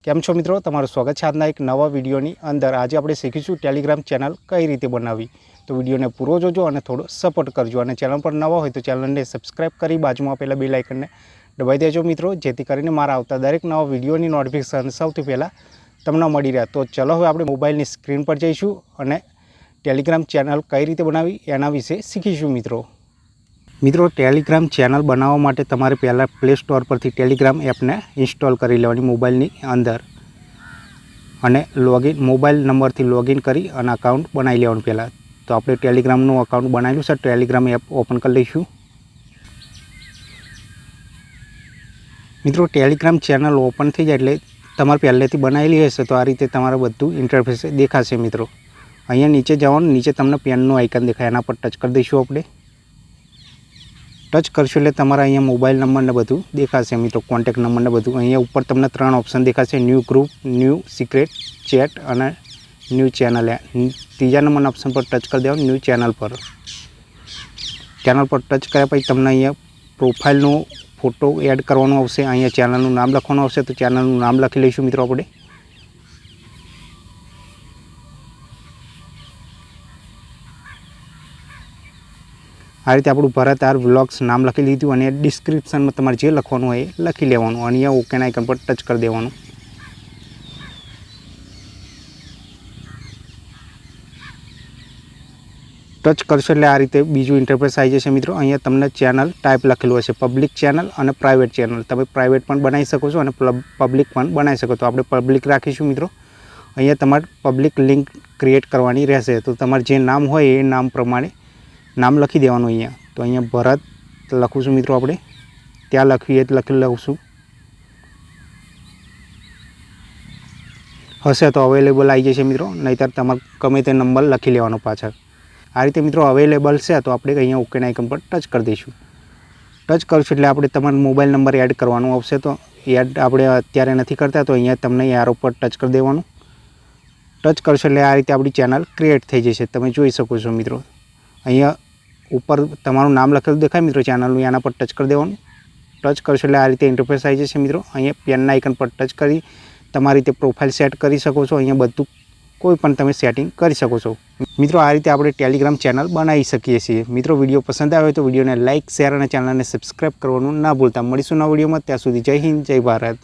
કેમ છો મિત્રો, તમારું સ્વાગત છે આજના એક નવા વિડીયોની અંદર। આજે આપણે શીખીશું ટેલિગ્રામ ચેનલ કઈ રીતે બનાવવી। તો વિડીયોને પૂરો જોજો અને થોડો સપોર્ટ કરજો અને ચેનલ પર નવા હોય તો ચેનલને સબસ્ક્રાઇબ કરી બાજુમાં આપેલા બેલ આઇકનને દબાવી દેજો મિત્રો, જેથી કરીને મારા આવતા દરેક નવા વિડીયોની નોટિફિકેશન સૌથી પહેલાં તમને મળી રહે। તો ચલો હવે આપણે મોબાઈલની સ્ક્રીન પર જઈશું અને ટેલિગ્રામ ચેનલ કઈ રીતે બનાવવી એના વિશે શીખીશું મિત્રો ટેલિગ્રામ ચેનલ બનાવવા માટે તમારે પહેલાં પ્લે સ્ટોર પરથી ટેલિગ્રામ એપને ઇન્સ્ટોલ કરી લેવાની મોબાઈલની અંદર અને મોબાઈલ નંબરથી લોગિન કરી અને અકાઉન્ટ બનાવી લેવાનું। પહેલાં તો આપણે ટેલિગ્રામનું અકાઉન્ટ બનાવેલું છે, ટેલિગ્રામ એપ ઓપન કરી લઈશું। મિત્રો ટેલિગ્રામ ચેનલ ઓપન થઈ જાય એટલે તમારે પહેલેથી બનાવેલી હશે તો આ રીતે તમારે બધું ઇન્ટરફેસ દેખાશે। મિત્રો અહીંયા નીચે જવાનું, નીચે તમને પેનનું આઇકન દેખાય, એના પર ટચ કરી દઈશું। આપણે ટચ કરશો એટલે તમારા અહીંયા મોબાઈલ નંબર ને બધું દેખાશે મિત્રો, કોન્ટેક્ટ નંબર ને બધું। અહીંયા ઉપર તમને 3 ઓપ્શન દેખાશે, new group, new secret chat અને ન્યૂ ચેનલ। ત્રીજા નંબરના ઓપ્શન પર ટચ કરી દેવાનું, ન્યૂ ચેનલ પર ટચ કર્યા પછી તમને અહીંયા પ્રોફાઇલનો ફોટો એડ કરવાનો આવશે, અહીંયા ચેનલનું નામ લખવાનું આવશે, તો ચેનલનું નામ લખી લઈશું મિત્રો આપણે। આ રીતે આપણું ભરત આર વ્લોગ્સ નામ લખી લીધું અને ડિસ્ક્રિપ્શનમાં તમારે જે લખવાનું હોય એ લખી લેવાનું અને અહીંયા ઓકે આઇકન પર ટચ કરી દેવાનું। ટચ કરશો એટલે આ રીતે બીજું ઇન્ટરફેસ આવી જશે મિત્રો। અહીંયા તમને ચેનલ ટાઈપ લખેલું હશે, પબ્લિક ચેનલ અને પ્રાઇવેટ ચેનલ। તમે પ્રાઇવેટ પણ બનાવી શકો છો અને પબ્લિક પણ બનાવી શકો, તો આપણે પબ્લિક રાખીશું મિત્રો। અહીંયા તમારે પબ્લિક લિંક ક્રિએટ કરવાની રહેશે, તો તમારે જે નામ હોય એ નામ પ્રમાણે નામ લખી દેવાનું। અહીંયા તો અહીંયા ભરત લખું છું મિત્રો, આપણે ત્યાં લખીએ લખું હશે તો અવેલેબલ આવી જશે મિત્રો, નહીંતર તમારે ગમે તે નંબર લખી લેવાનો પાછળ। આ રીતે મિત્રો અવેલેબલ છે તો આપણે અહીંયા ઓકે આઇકન પર ટચ કરી દઈશું। ટચ કરશું એટલે આપણે તમારો મોબાઈલ નંબર એડ કરવાનો આવશે, તો એડ આપણે અત્યારે નથી કરતા તો અહીંયા તમને એરો પર ટચ કરી દેવાનું। ટચ કરશો એટલે આ રીતે આપણી ચેનલ ક્રિએટ થઈ જશે, તમે જોઈ શકો છો મિત્રો। અહીંયા ઉપર તમારું નામ લખેલું દેખાય મિત્રો ચેનલનું, એના પર ટચ કરી દેવાનું। ટચ કરશો એટલે આ રીતે ઇન્ટરફેસ આવી જશે મિત્રો। અહીંયા પેનના આઇકન પર ટચ કરી તમારી રીતે પ્રોફાઇલ સેટ કરી શકો છો, અહીંયા બધું કોઈ પણ તમે સેટિંગ કરી શકો છો મિત્રો। આ રીતે આપણે ટેલિગ્રામ ચેનલ બનાવી શકીએ છીએ મિત્રો। વિડીયો પસંદ આવે તો વિડીયોને લાઇક, શેર અને ચેનલને સબસ્ક્રાઈબ કરવાનું ના ભૂલતા। મળીશું નવા વિડીયોમાં, ત્યાં સુધી જય હિન્દ, જય ભારત।